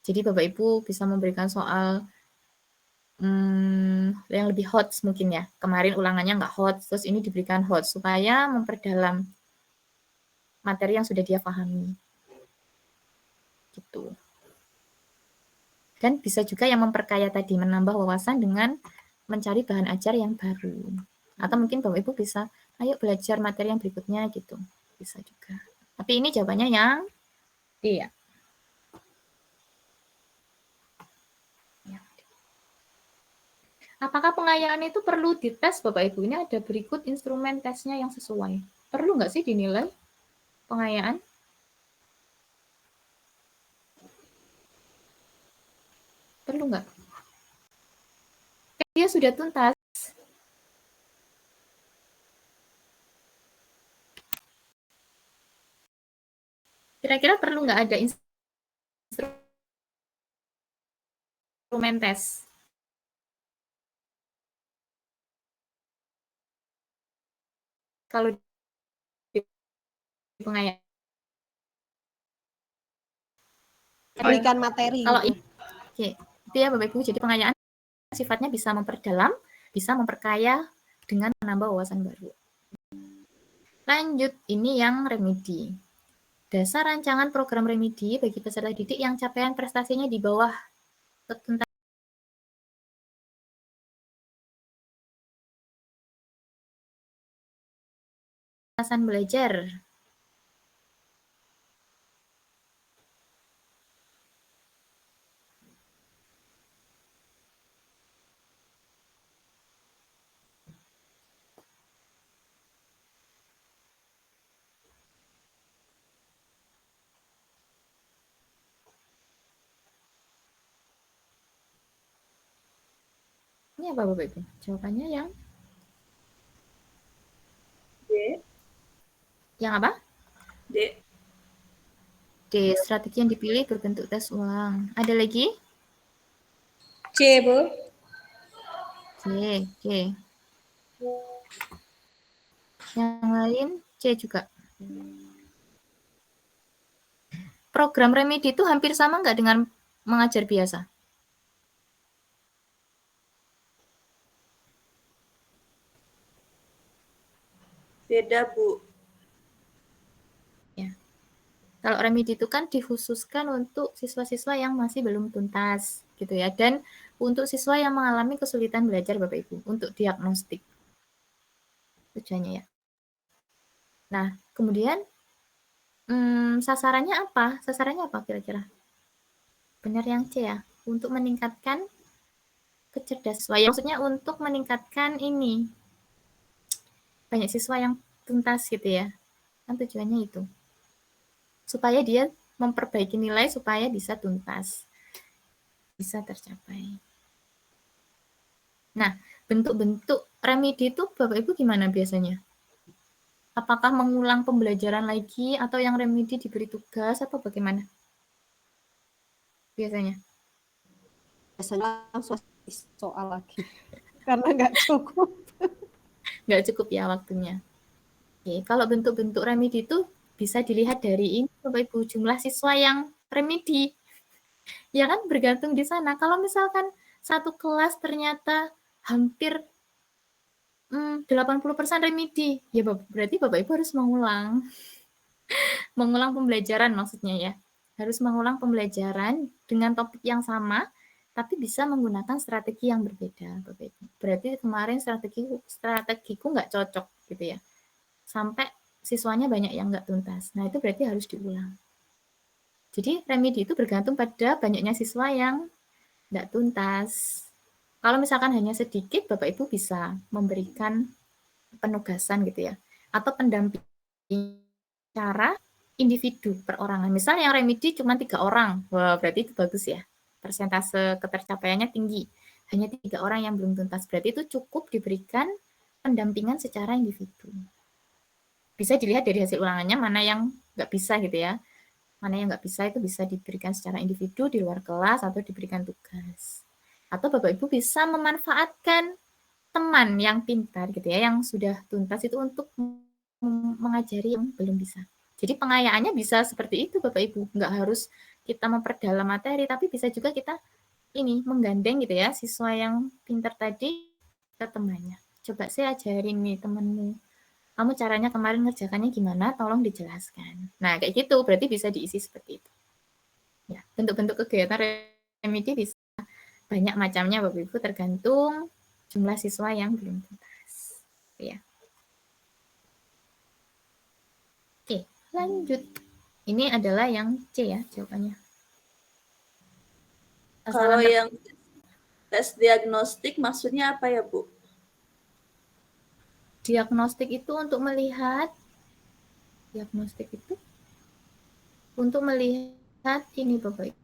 Jadi Bapak Ibu bisa memberikan soal yang lebih hot mungkin ya. Kemarin ulangannya nggak hot, terus ini diberikan hot supaya memperdalam materi yang sudah dia pahami. Gitu. Dan bisa juga yang memperkaya tadi, menambah wawasan dengan mencari bahan ajar yang baru. Atau mungkin Bapak Ibu bisa, ayo belajar materi yang berikutnya gitu. Bisa juga. Tapi ini jawabannya yang D ya. Apakah pengayaan itu perlu dites Bapak Ibu? Ini ada berikut instrumen tesnya yang sesuai. Perlu nggak sih dinilai pengayaan? Perlu nggak? Dia sudah tuntas. Kira-kira perlu nggak ada instrumen tes? Kalau di pengayaan. Berikan materi. Kalau gitu. Oke, itu ya Bapak Ibu. Jadi pengayaan sifatnya bisa memperdalam, bisa memperkaya dengan menambah wawasan baru. Lanjut, ini yang remedi. Dasar rancangan program remedi bagi peserta didik yang capaian prestasinya di bawah ketuntasan belajar. Ini apa Bapak Ibu? Jawabannya yang D. Yang apa? D. D. Strategi yang dipilih berbentuk tes ulang. Ada lagi? C, Bu. C. C. Yang lain C juga. Program remedi itu hampir sama nggak dengan mengajar biasa? Beda, Bu. Ya. Kalau remedi itu kan dikhususkan untuk siswa-siswa yang masih belum tuntas, gitu ya. Dan untuk siswa yang mengalami kesulitan belajar, Bapak Ibu, untuk diagnostik. Tujuannya ya. Nah, kemudian sasarannya apa? Sasarannya apa kira-kira? Benar yang C ya, untuk meningkatkan kecerdasan. Maksudnya untuk meningkatkan ini, banyak siswa yang tuntas gitu ya. Kan tujuannya itu. Supaya dia memperbaiki nilai supaya bisa tuntas. Bisa tercapai. Nah, bentuk-bentuk remedi itu Bapak Ibu gimana biasanya? Apakah mengulang pembelajaran lagi atau yang remedi diberi tugas atau bagaimana? Biasanya. Biasanya langsung soal lagi. Karena nggak cukup. Nggak cukup ya waktunya. Oke, kalau bentuk-bentuk remedi itu bisa dilihat dari ini Bapak Ibu, jumlah siswa yang remedi. Ya kan bergantung di sana. Kalau misalkan satu kelas ternyata hampir 80% remedi, ya berarti Bapak Ibu harus mengulang. Mengulang pembelajaran maksudnya ya. Harus mengulang pembelajaran dengan topik yang sama, tapi bisa menggunakan strategi yang berbeda, Bapak Ibu. Berarti kemarin strategiku nggak cocok gitu ya. Sampai siswanya banyak yang nggak tuntas. Nah, itu berarti harus diulang. Jadi remedi itu bergantung pada banyaknya siswa yang nggak tuntas. Kalau misalkan hanya sedikit, Bapak Ibu bisa memberikan penugasan gitu ya. Atau pendampingan cara individu perorangan. Misal yang remedi cuma 3 orang, wah berarti itu bagus ya. Persentase ketercapaiannya tinggi. Hanya 3 orang yang belum tuntas. Berarti itu cukup diberikan pendampingan secara individu. Bisa dilihat dari hasil ulangannya mana yang nggak bisa gitu ya. Mana yang nggak bisa itu bisa diberikan secara individu di luar kelas atau diberikan tugas. Atau Bapak Ibu bisa memanfaatkan teman yang pintar gitu ya, yang sudah tuntas itu untuk mengajari yang belum bisa. Jadi pengayaannya bisa seperti itu Bapak Ibu, nggak harus kita memperdalam materi, tapi bisa juga kita ini menggandeng gitu ya siswa yang pintar tadi ke temannya. Coba saya ajarin nih temenmu, kamu caranya kemarin ngerjakannya gimana, tolong dijelaskan. Nah, kayak gitu, berarti bisa diisi seperti itu. Ya, bentuk-bentuk kegiatan remedi bisa banyak macamnya Bapak Ibu, tergantung jumlah siswa yang belum tuntas. Ya. Oke, lanjut. Ini adalah yang C ya jawabannya. Kalau Sasaran yang tes diagnostik maksudnya apa ya, Bu? diagnostik itu untuk melihat ini Bapak Ibu,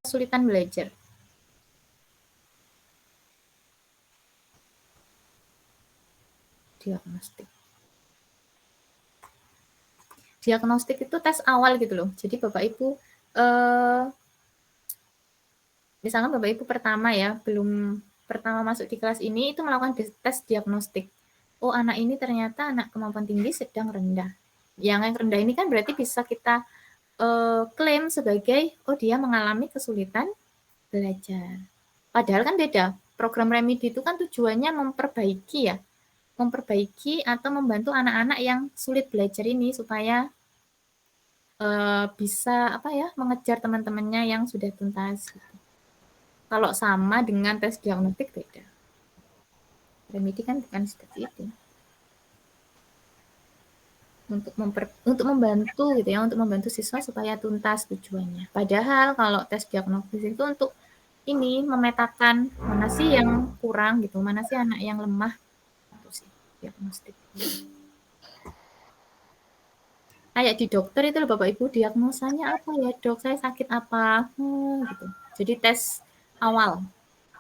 kesulitan belajar. Diagnostik itu tes awal gitu loh. Jadi Bapak Ibu misalkan Bapak Ibu pertama ya, belum pertama masuk di kelas ini itu melakukan tes diagnostik. Oh, anak ini ternyata anak kemampuan tinggi sedang rendah. Yang rendah ini kan berarti bisa kita klaim sebagai oh dia mengalami kesulitan belajar. Padahal kan beda. Program remedi itu kan tujuannya memperbaiki ya. Memperbaiki atau membantu anak-anak yang sulit belajar ini supaya bisa apa ya mengejar teman-temannya yang sudah tuntas. Gitu. Kalau sama dengan tes diagnostik beda. Remedi kan bukan seperti itu. Untuk membantu gitu ya, untuk membantu siswa supaya tuntas tujuannya. Padahal kalau tes diagnostik itu untuk ini memetakan mana sih yang kurang gitu, mana sih anak yang lemah itu sih diagnostik. Kayak di dokter itu loh Bapak Ibu, diagnosanya apa ya dok, saya sakit apa gitu. Jadi tes awal,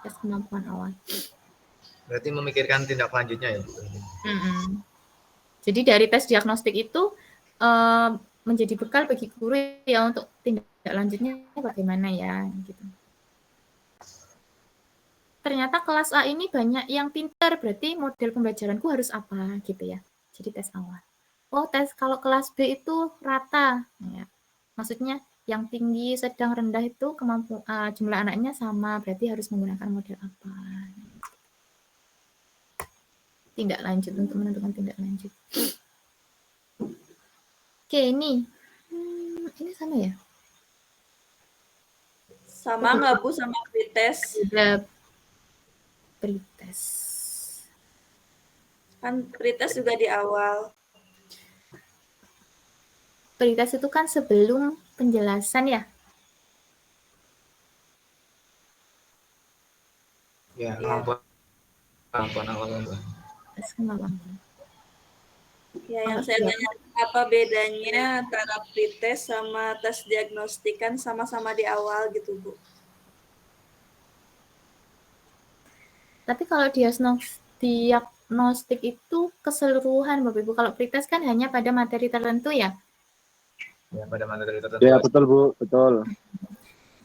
tes kemampuan awal. Berarti memikirkan tindak lanjutnya ya Bu? Jadi dari tes diagnostik itu menjadi bekal bagi guru ya untuk tindak lanjutnya bagaimana ya gitu. Ternyata kelas A ini banyak yang pintar, berarti model pembelajaranku harus apa gitu ya. Jadi tes awal. Oh, tes kalau kelas B itu rata. Ya. Maksudnya yang tinggi, sedang, rendah itu jumlah anaknya sama, berarti harus menggunakan model apa. Tindak lanjut untuk menentukan tindak lanjut. Oke, ini sama ya? Sama nggak Bu sama pretest? Ada pretest. Kan pretest juga di awal. Pretest itu kan sebelum penjelasan ya? Ya, kemampuan awal. Tes kemampuan. Ya, yang saya tanya apa bedanya antara pretest sama tes diagnostik, kan sama-sama di awal gitu Bu. Tapi kalau diagnostik itu keseluruhan Bapak Ibu. Kalau pretest kan hanya pada materi tertentu ya. Ya, pada materi tertentu. Ya, betul Bu, betul.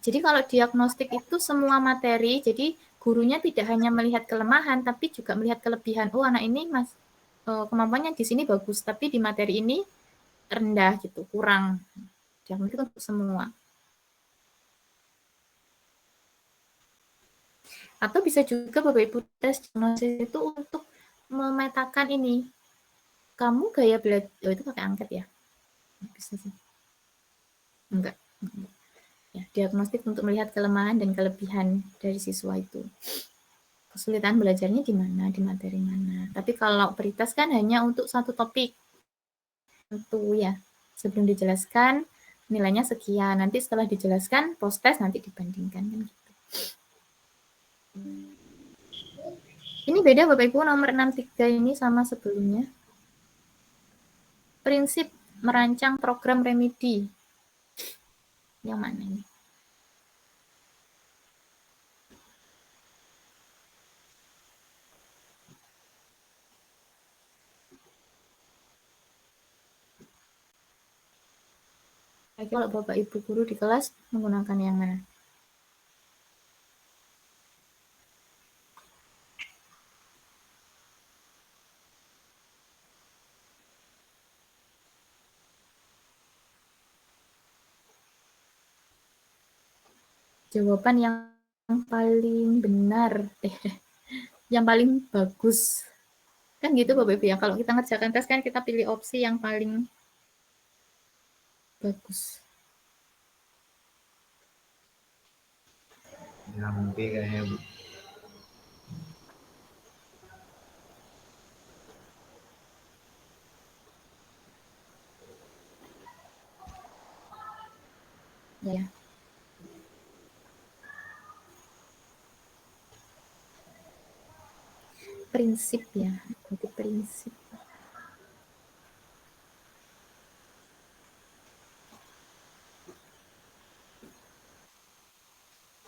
Jadi kalau diagnostik itu semua materi, jadi gurunya tidak hanya melihat kelemahan, tapi juga melihat kelebihan. Oh, anak ini kemampuannya di sini bagus, tapi di materi ini rendah gitu, kurang. Diagnostik untuk semua. Atau bisa juga Bapak Ibu tes diagnosis itu untuk memetakan ini. Kamu gaya belajar, itu pakai angket ya? Bisa sih. Enggak. Ya, diagnostik untuk melihat kelemahan dan kelebihan dari siswa itu. Kesulitan belajarnya di mana, di materi mana. Tapi kalau pretest kan hanya untuk satu topik. Tentu ya. Sebelum dijelaskan, nilainya sekian. Nanti setelah dijelaskan, post test nanti dibandingkan. Kan gitu. Ini beda Bapak Ibu, nomor 63 ini sama sebelumnya. Prinsip merancang program remedi. Yang mana ini? Kalau Bapak Ibu guru di kelas menggunakan yang mana? jawaban yang paling benar, yang paling bagus. Kan gitu Bapak Ibu ya, kalau kita ngerjakan tes kan kita pilih opsi yang paling bagus. Yang B kayaknya, Bu. Ya. Prinsip ya, berarti prinsip.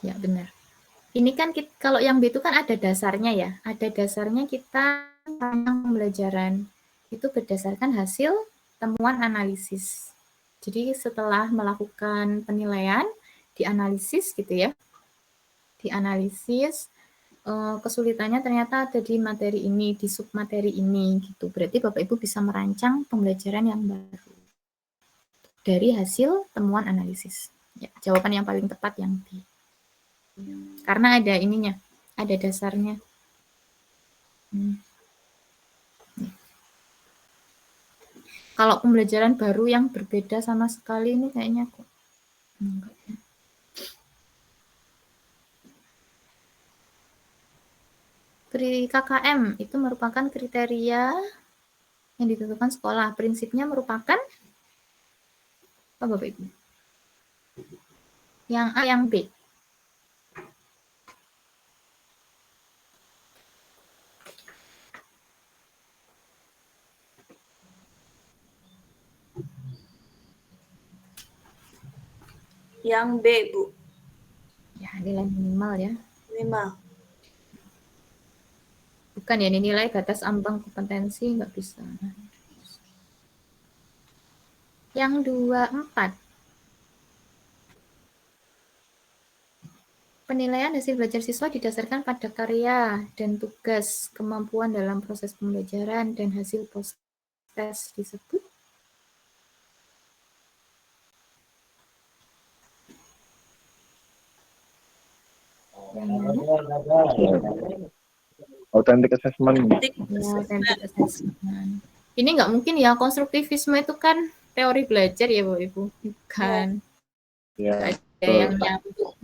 Ya benar. Ini kan kalau yang B itu kan ada dasarnya ya, ada dasarnya kita tentang pembelajaran. Itu berdasarkan hasil temuan analisis. Jadi setelah melakukan penilaian, dianalisis gitu ya. Dianalisis, kesulitannya ternyata ada di materi ini, di submateri ini gitu. Berarti Bapak Ibu bisa merancang pembelajaran yang baru dari hasil temuan analisis. Ya, jawaban yang paling tepat yang B. Karena ada ininya, ada dasarnya. Kalau pembelajaran baru yang berbeda sama sekali ini kayaknya kok enggak ya. KKM itu merupakan kriteria yang ditentukan sekolah. Prinsipnya merupakan apa Bapak Ibu? Yang A, yang B. Yang B, Bu. Ya, nilai minimal ya. Minimal. Bukan ya, ini nilai batas ambang kompetensi nggak bisa. Yang 24. Penilaian hasil belajar siswa didasarkan pada karya dan tugas, kemampuan dalam proses pembelajaran, dan hasil tes disebut. Yang mana? Authentic assessment. Ya, authentic assessment. Ini nggak mungkin ya, konstruktivisme itu kan teori belajar ya Bapak Ibu. Bukan. Ya. Ada yang nyambung.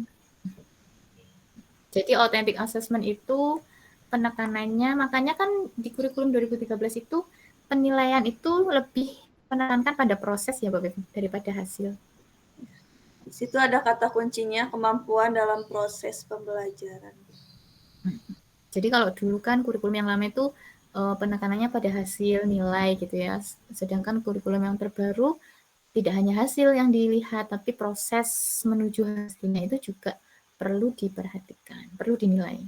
Jadi authentic assessment itu penekanannya, makanya kan di kurikulum 2013 itu penilaian itu lebih menekankan pada proses ya Bapak Ibu daripada hasil. Di situ ada kata kuncinya kemampuan dalam proses pembelajaran. Jadi kalau dulu kan kurikulum yang lama itu penekanannya pada hasil nilai gitu ya. Sedangkan kurikulum yang terbaru tidak hanya hasil yang dilihat, tapi proses menuju hasilnya itu juga perlu diperhatikan, perlu dinilai.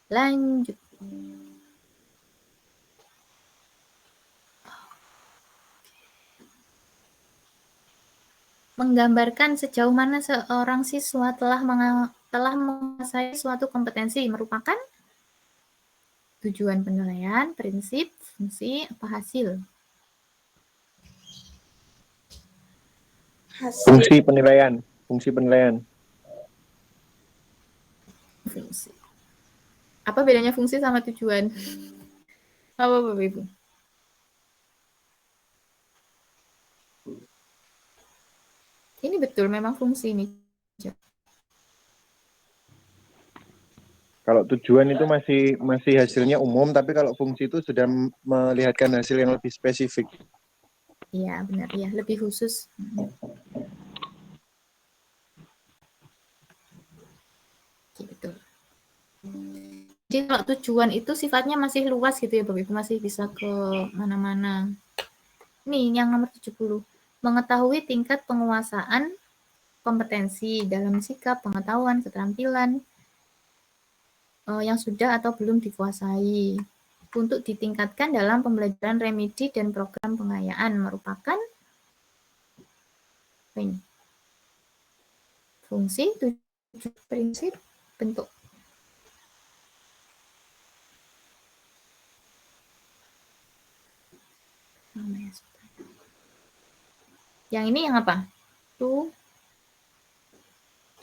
Lanjut. Menggambarkan sejauh mana seorang siswa telah menguasai suatu kompetensi merupakan tujuan penilaian, prinsip, fungsi, apa hasil? Hasil. Fungsi penilaian. Fungsi penilaian. Fungsi. Apa bedanya fungsi sama tujuan? Apa Bapak Ibu? Ini betul memang fungsi ini. Kalau tujuan itu masih hasilnya umum, tapi kalau fungsi itu sudah melihatkan hasil yang lebih spesifik. Iya, benar ya, lebih khusus. Betul. Jadi kalau tujuan itu sifatnya masih luas gitu ya Bapak Ibu, masih bisa ke mana-mana. Nih yang nomor 70. Mengetahui tingkat penguasaan kompetensi dalam sikap, pengetahuan, keterampilan yang sudah atau belum dikuasai untuk ditingkatkan dalam pembelajaran remedi dan program pengayaan merupakan ini. Fungsi, tujuan, prinsip, bentuk. Yang ini yang apa?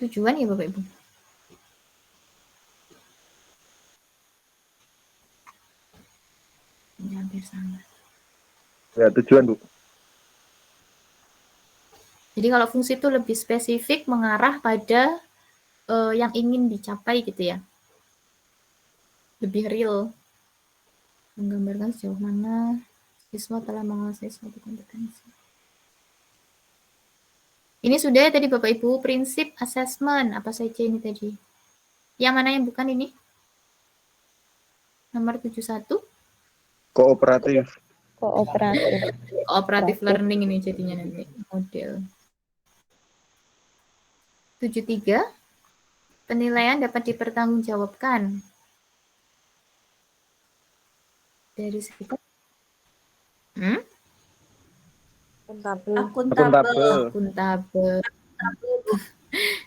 Tujuan ya Bapak Ibu. Ini hampir sama. Ya, tujuan, Bu. Jadi kalau fungsi itu lebih spesifik mengarah pada yang ingin dicapai gitu ya. Lebih real. Menggambarkan sejauh mana siswa telah menguasai suatu kompetensi. Ini sudah ya tadi Bapak Ibu, prinsip assessment. Apa saja ini tadi? Yang mana yang bukan ini? Nomor 71. Kooperatif. Kooperatif. Cooperative learning ini jadinya nanti. Model. 73. Penilaian dapat dipertanggungjawabkan. Dari sekitar. Akuntabel. Akuntabel.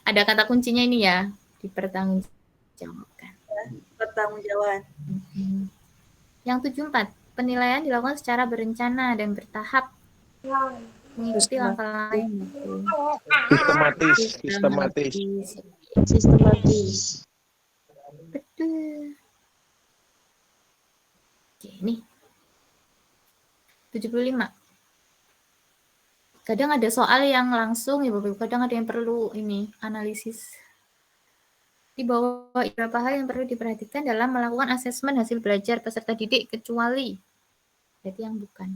Ada kata kuncinya ini ya, dipertanggungjawabkan. Pertanggungjawaban. Yang 74, penilaian dilakukan secara berencana dan bertahap, mengikuti langkah-langkah yang baku. Sistematis. Betul. Oke, ini 75. Kadang ada soal yang langsung ya Bapak Ibu, kadang ada yang perlu ini analisis. Di bawah beberapa hal yang perlu diperhatikan dalam melakukan asesmen hasil belajar peserta didik kecuali berarti yang bukan.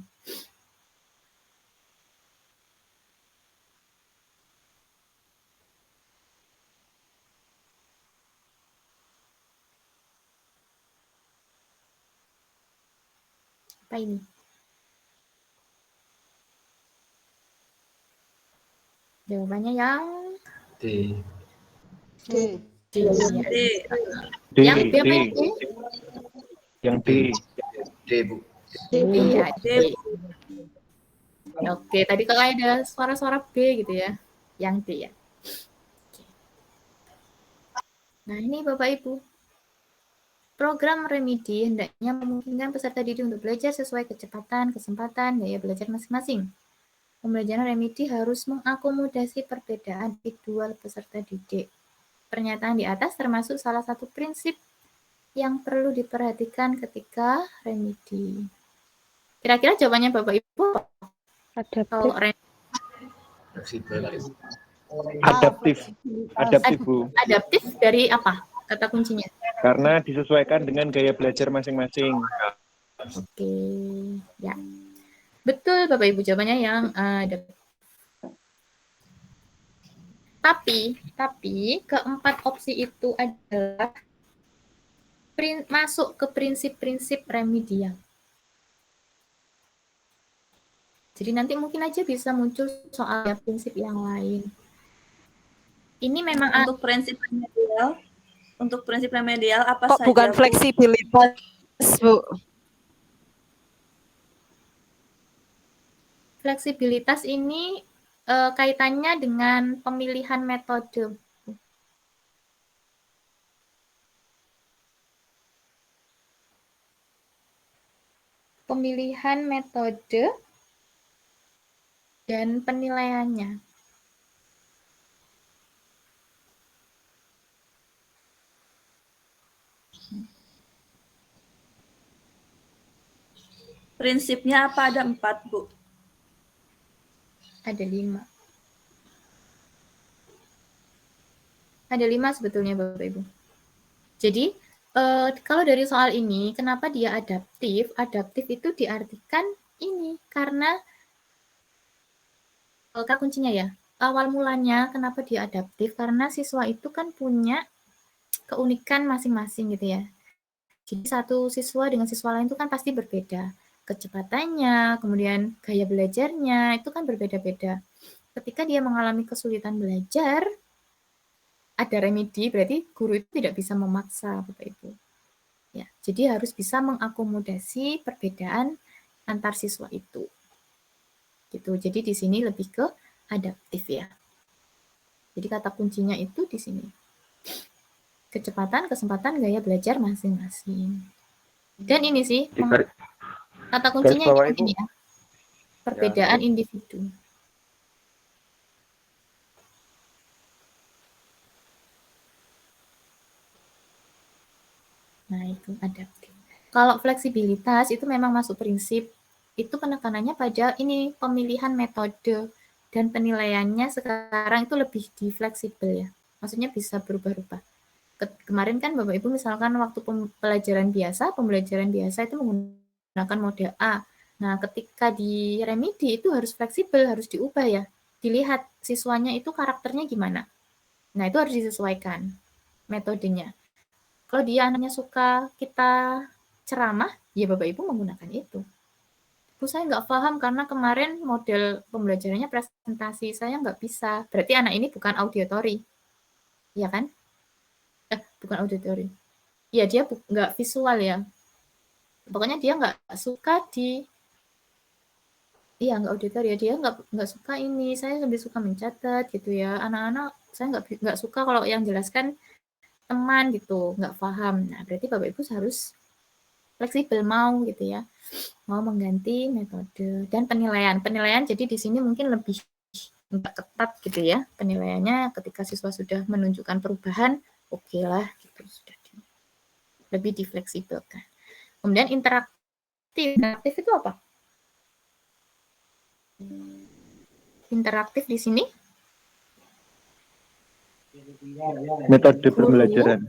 Apa ini? Jawabannya yang D. D. D. Ya. D. Yang B apa ini? Yang D. D, Bu. Iya, D. D. Oke, tadi kalau ada suara-suara B gitu ya. Yang D ya. Oke. Nah, ini Bapak Ibu. Program remedi hendaknya memungkinkan peserta didik untuk belajar sesuai kecepatan, kesempatan, gaya belajar masing-masing. Pembelajaran remedi harus mengakomodasi perbedaan individual peserta didik. Pernyataan di atas termasuk salah satu prinsip yang perlu diperhatikan ketika remedi. Kira-kira jawabannya Bapak Ibu apa? Kalau Fleksibel. Adaptif, Bu. adaptif dari apa? Kata kuncinya. Karena disesuaikan dengan gaya belajar masing-masing. Oke, ya. Betul Bapak Ibu, jawabannya yang adaptif. Tapi keempat opsi itu adalah masuk ke prinsip-prinsip remedial. Jadi nanti mungkin aja bisa muncul soal prinsip yang lain. Ini memang Untuk prinsip remedial apa Kok saja? bukan Bu? fleksibilitas, Bu? fleksibilitas ini kaitannya dengan pemilihan metode. Pemilihan metode dan penilaiannya. Prinsipnya apa? Ada 4, Bu. Ada 5. Ada 5 sebetulnya Bapak Ibu. Jadi kalau dari soal ini, kenapa dia adaptif? Adaptif itu diartikan ini karena kata kuncinya ya. Awal mulanya kenapa dia adaptif? Karena siswa itu kan punya keunikan masing-masing gitu ya. Jadi satu siswa dengan siswa lain itu kan pasti berbeda. Kecepatannya, kemudian gaya belajarnya itu kan berbeda-beda. Ketika dia mengalami kesulitan belajar, ada remedi, berarti guru itu tidak bisa memaksa Bapak Ibu. Ya, jadi harus bisa mengakomodasi perbedaan antar siswa itu. Gitu. Jadi di sini lebih ke adaptif ya. Jadi kata kuncinya itu di sini. Kecepatan, kesempatan, gaya belajar masing-masing. Dan ini sih kata kuncinya ini ya. Perbedaan individu. Nah, itu adaptif. Kalau fleksibilitas itu memang masuk prinsip, itu penekanannya pada ini pemilihan metode dan penilaiannya sekarang itu lebih di fleksibel ya. Maksudnya bisa berubah-ubah. Kemarin kan Bapak Ibu misalkan waktu pembelajaran biasa itu menggunakan model A. Nah, ketika di remedi itu harus fleksibel, harus diubah ya. Dilihat siswanya itu karakternya gimana. Nah, itu harus disesuaikan metodenya. Kalau dia anaknya suka kita ceramah, ya Bapak Ibu menggunakan itu. Bu, saya nggak paham karena kemarin model pembelajarannya presentasi, saya nggak bisa. Berarti anak ini bukan auditori, ya kan? Bukan auditori. Ya, dia nggak visual ya. Pokoknya dia nggak suka nggak auditori ya. Dia nggak suka ini. Saya lebih suka mencatat gitu ya. Anak-anak saya nggak suka kalau yang jelaskan teman gitu, nggak paham. Nah, berarti Bapak Ibu harus fleksibel mau gitu ya, mau mengganti metode dan penilaian. Penilaian jadi di sini mungkin lebih nggak ketat gitu ya penilaiannya. Ketika siswa sudah menunjukkan perubahan, oke lah gitu, sudah lebih difleksibelkan. Kemudian interaktif itu apa? Interaktif di sini Metode pembelajaran.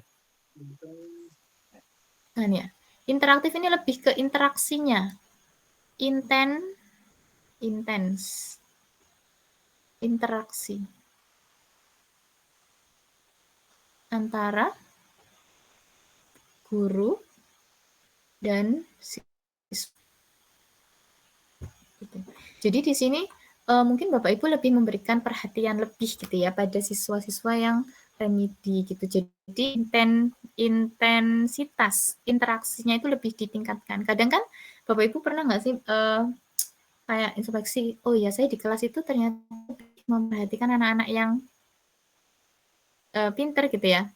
Nah, ya. Interaktif ini lebih ke interaksinya. Intens. Interaksi. Antara guru dan siswa. Gitu. Jadi di sini mungkin Bapak Ibu lebih memberikan perhatian lebih gitu ya pada siswa-siswa yang remedi gitu. Jadi intensitas interaksinya itu lebih ditingkatkan. Kadang kan Bapak Ibu pernah nggak sih kayak introspeksi, oh ya saya di kelas itu ternyata memperhatikan anak-anak yang pinter gitu ya.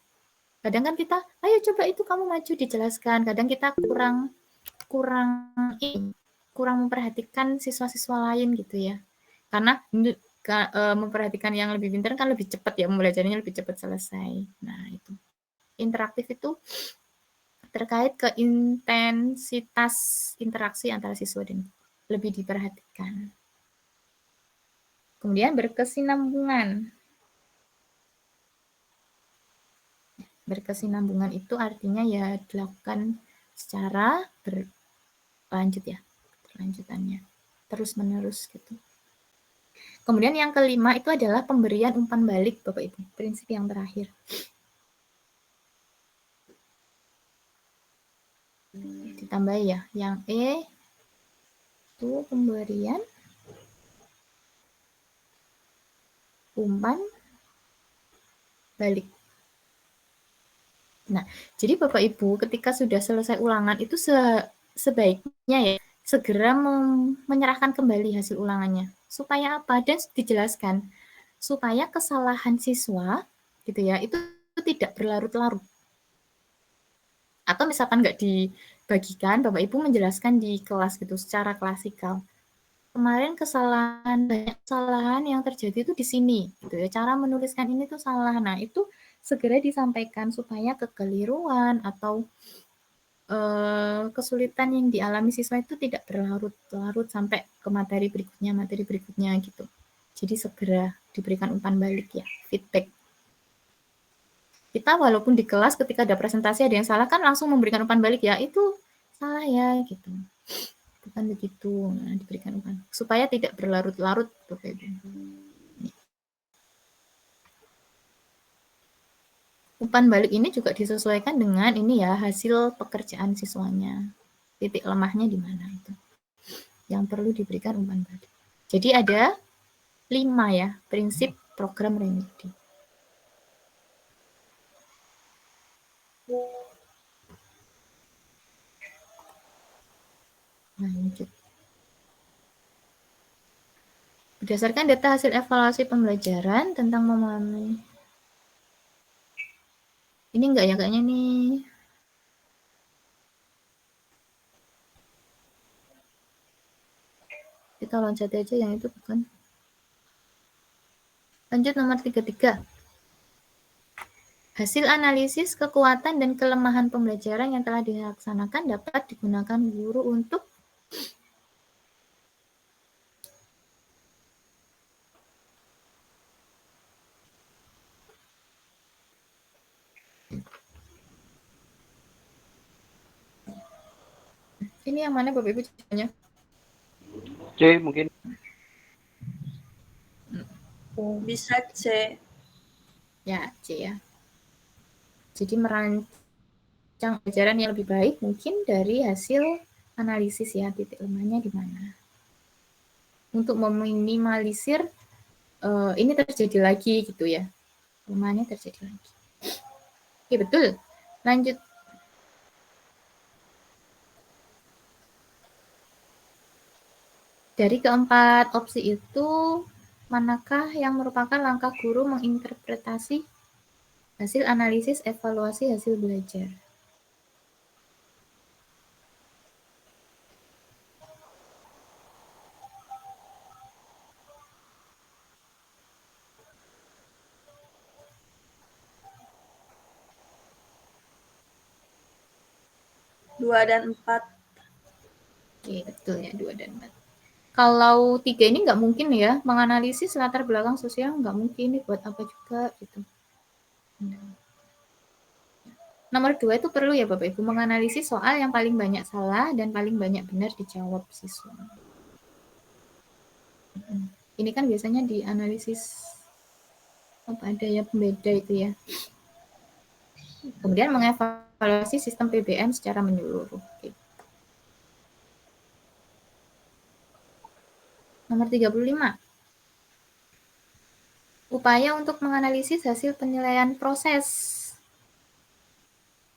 Kadang kan kita, ayo coba itu kamu maju dijelaskan. Kadang kita kurang memperhatikan siswa-siswa lain gitu ya. Karena memperhatikan yang lebih pintar kan lebih cepat ya, pembelajarannya lebih cepat selesai. Nah, itu. Interaktif itu terkait ke intensitas interaksi antara siswa dan lebih diperhatikan. Kemudian berkesinambungan. Berkesinambungan itu artinya ya dilakukan secara berlanjut ya, berlanjutannya terus-menerus gitu. Kemudian yang kelima itu adalah pemberian umpan balik Bapak Ibu, prinsip yang terakhir. Ditambah ya, yang E itu pemberian umpan balik. Nah, jadi Bapak Ibu ketika sudah selesai ulangan itu sebaiknya ya segera menyerahkan kembali hasil ulangannya. Supaya apa? Dan dijelaskan supaya kesalahan siswa gitu ya itu tidak berlarut-larut. Atau misalkan nggak dibagikan, Bapak Ibu menjelaskan di kelas gitu secara klasikal. Kemarin banyak kesalahan yang terjadi itu di sini gitu ya. Cara menuliskan ini tuh salah. Nah, itu segera disampaikan supaya kekeliruan atau kesulitan yang dialami siswa itu tidak berlarut-larut sampai ke materi berikutnya gitu. Jadi segera diberikan umpan balik ya, feedback. Kita walaupun di kelas ketika ada presentasi ada yang salah kan langsung memberikan umpan balik ya, itu salah ya gitu. Bukan begitu. Nah, diberikan umpan supaya tidak berlarut-larut Bapak Ibu. Umpan balik ini juga disesuaikan dengan ini ya, hasil pekerjaan siswanya. Titik lemahnya di mana itu. Yang perlu diberikan umpan balik. Jadi ada 5 ya, prinsip program remedi. Lanjut. Berdasarkan data hasil evaluasi pembelajaran tentang memahami. Ini enggak ya kayaknya nih. Kita loncat aja yang itu bukan. Lanjut nomor 33. Hasil analisis kekuatan dan kelemahan pembelajaran yang telah dilaksanakan dapat digunakan guru untuk ini yang mana Bapak Ibu jawabannya? C mungkin. Bisa C. Ya, C ya. Jadi merancang pelajaran yang lebih baik mungkin dari hasil analisis ya, titik lemahnya di mana. Untuk meminimalisir ini terjadi lagi gitu ya. Lemahnya terjadi lagi. Oke, betul. Lanjut. Dari keempat opsi itu, manakah yang merupakan langkah guru menginterpretasi hasil analisis evaluasi hasil belajar? Dua dan 4. Oke, betul ya, 2 dan 4. Kalau 3 ini nggak mungkin ya, menganalisis latar belakang sosial nggak mungkin, ini buat apa juga gitu. Nomor 2 itu perlu ya Bapak Ibu, menganalisis soal yang paling banyak salah dan paling banyak benar dijawab siswa. Ini kan biasanya dianalisis apa daya pembeda itu ya. Kemudian mengevaluasi sistem PBM secara menyeluruh. Oke. Nomor 35. Upaya untuk menganalisis hasil penilaian proses.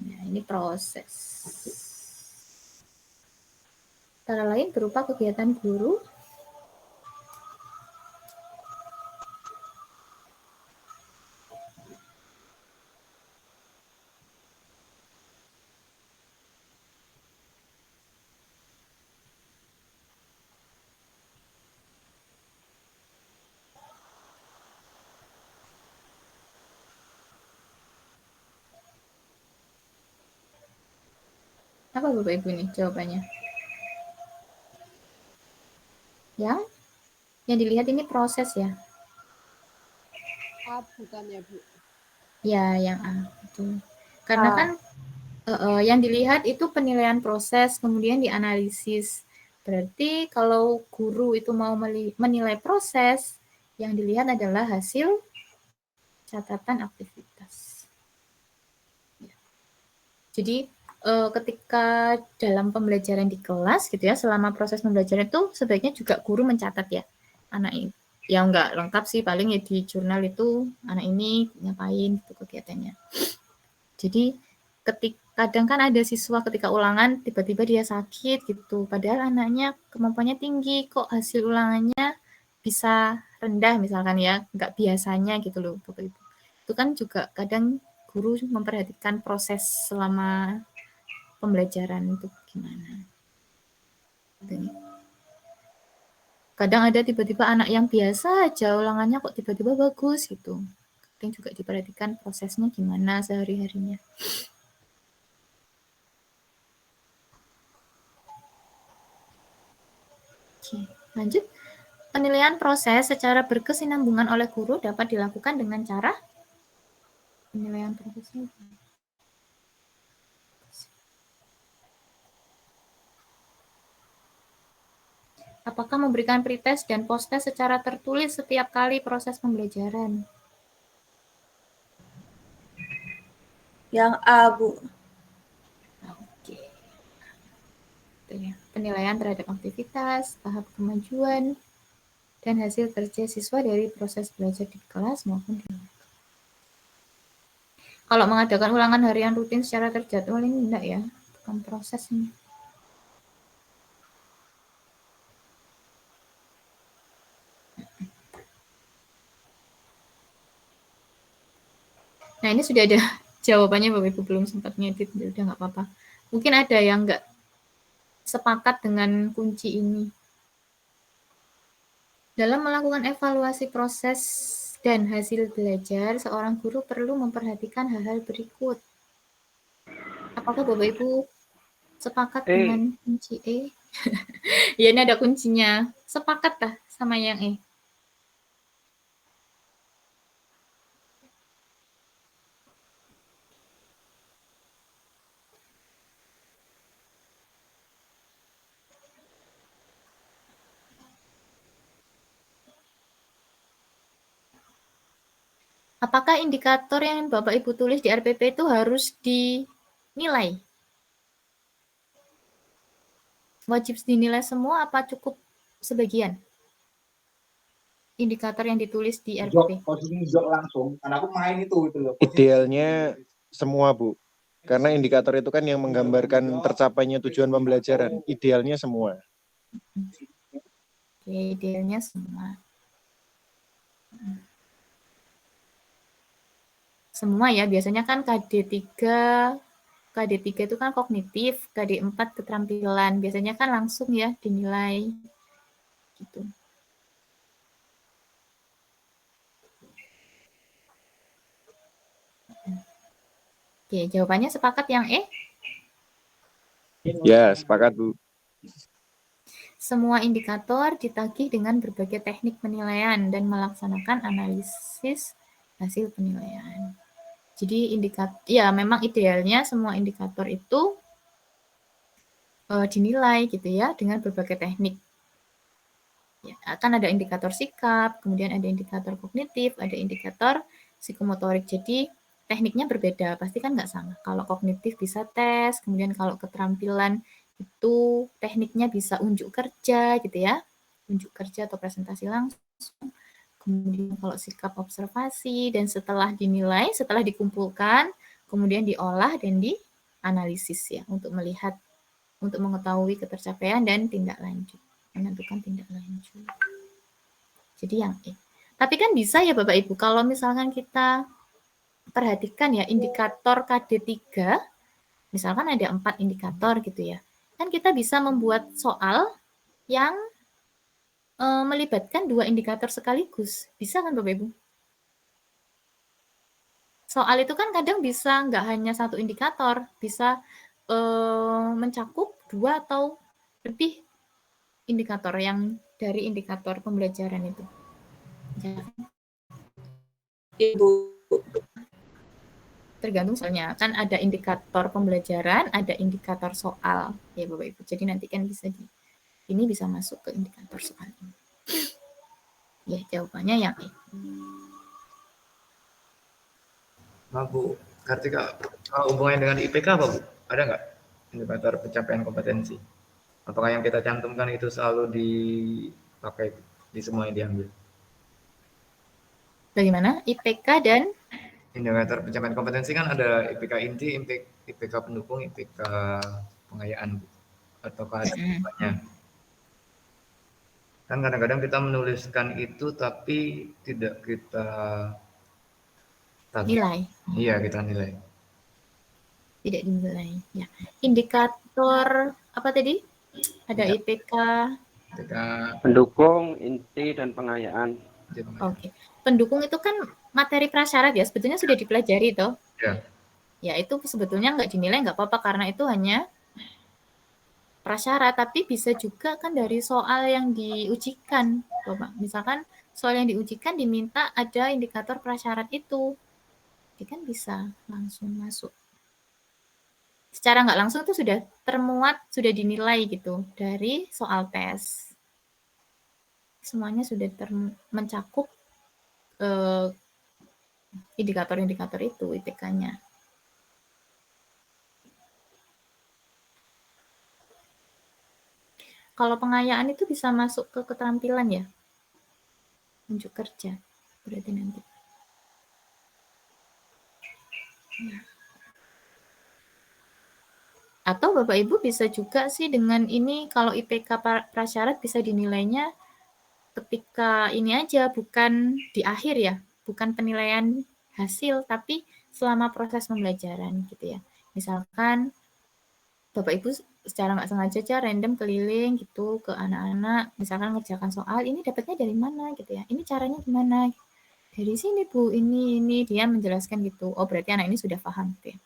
Nah, ini proses. Antara lain berupa kegiatan guru, apa Bapak Ibu nih jawabannya? Yang dilihat ini proses ya. A bukan ya Bu? Ya, yang A. Betul. Karena A. kan yang dilihat itu penilaian proses, kemudian dianalisis. Berarti kalau guru itu mau menilai proses, yang dilihat adalah hasil catatan aktivitas. Ya. Jadi ketika dalam pembelajaran di kelas gitu ya, selama proses pembelajaran itu sebaiknya juga guru mencatat ya anak ini. Yang nggak lengkap sih paling ya di jurnal itu anak ini ngapain gitu kegiatannya. Jadi kadang kan ada siswa ketika ulangan tiba-tiba dia sakit gitu, padahal anaknya kemampuannya tinggi kok hasil ulangannya bisa rendah misalkan ya, nggak biasanya gitu loh Bapak Ibu. Itu kan juga kadang guru memperhatikan proses selama pembelajaran itu gimana. Kadang ada tiba-tiba anak yang biasa aja ulangannya kok tiba-tiba bagus gitu. Kadang juga diperhatikan prosesnya gimana sehari-harinya. Oke, lanjut. Penilaian proses secara berkesinambungan oleh guru dapat dilakukan dengan cara penilaian prosesnya. Apakah memberikan pretest dan posttest secara tertulis setiap kali proses pembelajaran? Yang A, Bu. Oke. Penilaian terhadap aktivitas, tahap kemajuan, dan hasil kerja siswa dari proses belajar di kelas maupun di luar. Kalau mengadakan ulangan harian rutin secara terjadwal ini enggak ya, bukan proses ini. Nah ini sudah ada jawabannya Bapak Ibu, belum sempat ngedit, udah nggak apa-apa. Mungkin ada yang nggak sepakat dengan kunci ini. Dalam melakukan evaluasi proses Dan hasil belajar, seorang guru perlu memperhatikan hal-hal berikut. Apakah Bapak Ibu sepakat dengan kunci E? Ya, ini ada kuncinya. Sepakat dah sama yang E? Apakah indikator yang Bapak Ibu tulis di RPP itu harus dinilai? Wajib dinilai semua apa cukup sebagian? Indikator yang ditulis di RPP. Langsung, karena aku main itu loh. Idealnya semua, Bu. Karena indikator itu kan yang menggambarkan tercapainya tujuan pembelajaran. Idealnya semua. Oke, idealnya semua. Semua ya, biasanya kan KD3 itu kan kognitif, KD4 keterampilan. Biasanya kan langsung ya dinilai. Gitu. Oke, jawabannya sepakat yang E? Ya, sepakat, Bu. Semua indikator ditagih dengan berbagai teknik penilaian dan melaksanakan analisis hasil penilaian. Jadi ya memang idealnya semua indikator itu dinilai gitu ya dengan berbagai teknik. Ya, kan ada indikator sikap, kemudian ada indikator kognitif, ada indikator psikomotorik. Jadi tekniknya berbeda, pasti kan nggak sama. Kalau kognitif bisa tes, kemudian kalau keterampilan itu tekniknya bisa unjuk kerja gitu ya, unjuk kerja atau presentasi langsung. Kemudian kalau sikap observasi, dan setelah dinilai, setelah dikumpulkan, kemudian diolah dan dianalisis ya untuk melihat, untuk mengetahui ketercapaian dan tindak lanjut, menentukan tindak lanjut. Jadi yang E. Tapi kan bisa ya Bapak Ibu, kalau misalkan kita perhatikan ya indikator KD3, misalkan ada 4 indikator gitu ya, kan kita bisa membuat soal yang melibatkan 2 indikator sekaligus. Bisa kan Bapak Ibu? Soal itu kan kadang bisa nggak hanya 1 indikator, bisa mencakup 2 atau lebih indikator yang dari indikator pembelajaran itu. Ya. Ibu. Tergantung soalnya, kan ada indikator pembelajaran, ada indikator soal ya Bapak Ibu. Jadi nanti kan bisa ini bisa masuk ke indikator soal ini. Ya, jawabannya yang E. Nah, Bu Kartika, hubungannya dengan IPK apa, Bu? Ada nggak indikator pencapaian kompetensi? Apakah yang kita cantumkan itu selalu dipakai di semua yang diambil? Bagaimana? IPK dan Indikator pencapaian kompetensi kan ada IPK inti, IPK pendukung, IPK pengayaan, Bu. Ataukah ada banyak? Kan kadang-kadang kita menuliskan itu tapi tidak kita nilai. Iya, kita nilai. Tidak dinilai. Ya. Indikator apa tadi? Ada Ya. IPK. Pendukung, inti, dan pengayaan. Oke. Pendukung itu kan materi prasyarat ya, sebetulnya sudah dipelajari toh. Ya. Ya itu sebetulnya nggak dinilai nggak apa-apa karena itu hanya prasyarat, tapi bisa juga kan dari soal yang diujikan, Bapak. Misalkan soal yang diujikan diminta ada indikator prasyarat itu, dia kan bisa langsung masuk. Secara nggak langsung itu sudah termuat, sudah dinilai gitu dari soal tes. Semuanya sudah mencakup indikator-indikator itu IPK-nya. Kalau pengayaan itu bisa masuk ke keterampilan ya, unjuk kerja berarti nanti. Ya. Atau Bapak Ibu bisa juga sih dengan ini, kalau IPK prasyarat bisa dinilainya ketika ini aja, bukan di akhir ya, bukan penilaian hasil, tapi selama proses pembelajaran gitu ya. Misalkan Bapak Ibu secara nggak sengaja aja random keliling gitu ke anak-anak, misalkan ngerjakan soal, ini dapatnya dari mana gitu ya, ini caranya gimana. dari sini Bu, ini dia menjelaskan gitu. Oh, berarti anak ini sudah paham gitu ya.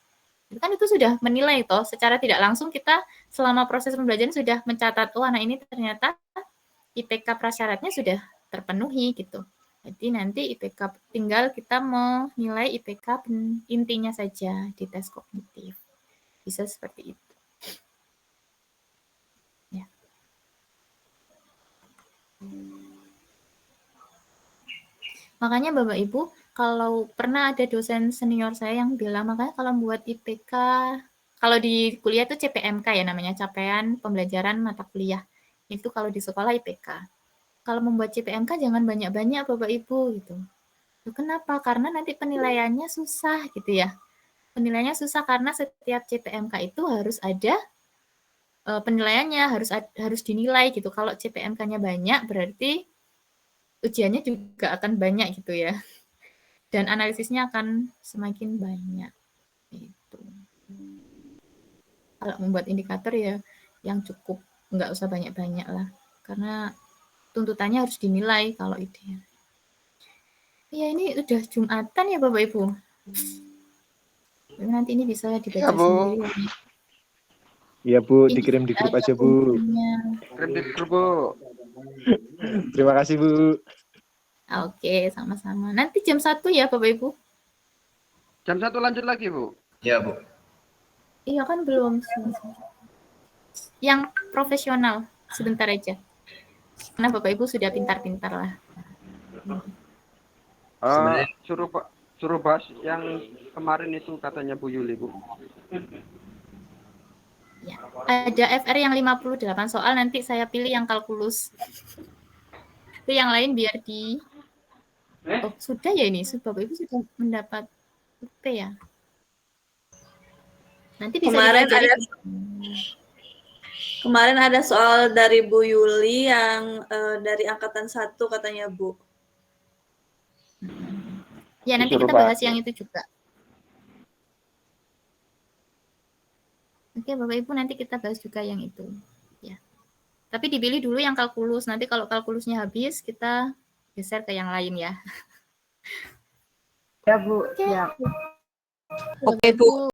Kan itu sudah menilai toh, secara tidak langsung kita selama proses pembelajaran sudah mencatat, oh anak ini ternyata IPK prasyaratnya sudah terpenuhi gitu. Jadi nanti IPK tinggal kita menilai IPK intinya saja di tes kognitif. Bisa seperti itu. Ya. Makanya Bapak Ibu, kalau pernah ada dosen senior saya yang bilang, makanya kalau membuat IPK, kalau di kuliah itu CPMK ya namanya, capaian pembelajaran mata kuliah. Itu kalau di sekolah IPK. Kalau membuat CPMK jangan banyak-banyak Bapak Ibu gitu. Loh, kenapa? Karena nanti penilaiannya susah gitu ya. Penilaiannya susah karena setiap CPMK itu harus ada penilaiannya, harus dinilai gitu. Kalau CPMK-nya banyak berarti ujiannya juga akan banyak gitu ya. Dan analisisnya akan semakin banyak. Gitu. Kalau membuat indikator ya yang cukup, nggak usah banyak-banyak lah. Karena tuntutannya harus dinilai kalau ideal. Ya ini udah Jumatan ya Bapak Ibu. Nanti ini bisa dibaca Iya, Bu. sendiri. Iya, Bu, Ini dikirim di grup ada aja, Bu. kuncinya. Kirim di grup, Bu. Terima kasih, Bu. Oke, sama-sama. Nanti jam 1 ya Bapak Ibu. Jam 1 lanjut lagi, Bu. Ya, Bu. Iya kan belum. Yang profesional sebentar aja. Karena Bapak Ibu sudah pintar-pintar lah. Sebenarnya Suruh bahas yang kemarin itu katanya Bu Yuli, Bu. Ya. Ada FR yang 58 soal, nanti saya pilih yang kalkulus. Itu yang lain biar di... Oh, sudah ya ini? Bapak Ibu sudah mendapat UP ya? Nanti bisa Kemarin ada soal dari Bu Yuli yang dari angkatan 1 katanya Bu. Ya, nanti kita bahas yang itu juga. Oke, Bapak Ibu, nanti kita bahas juga yang itu. Ya. Tapi dipilih dulu yang kalkulus. Nanti kalau kalkulusnya habis, kita geser ke yang lain ya. Ya Bu, Oke. siap. Oke Bu.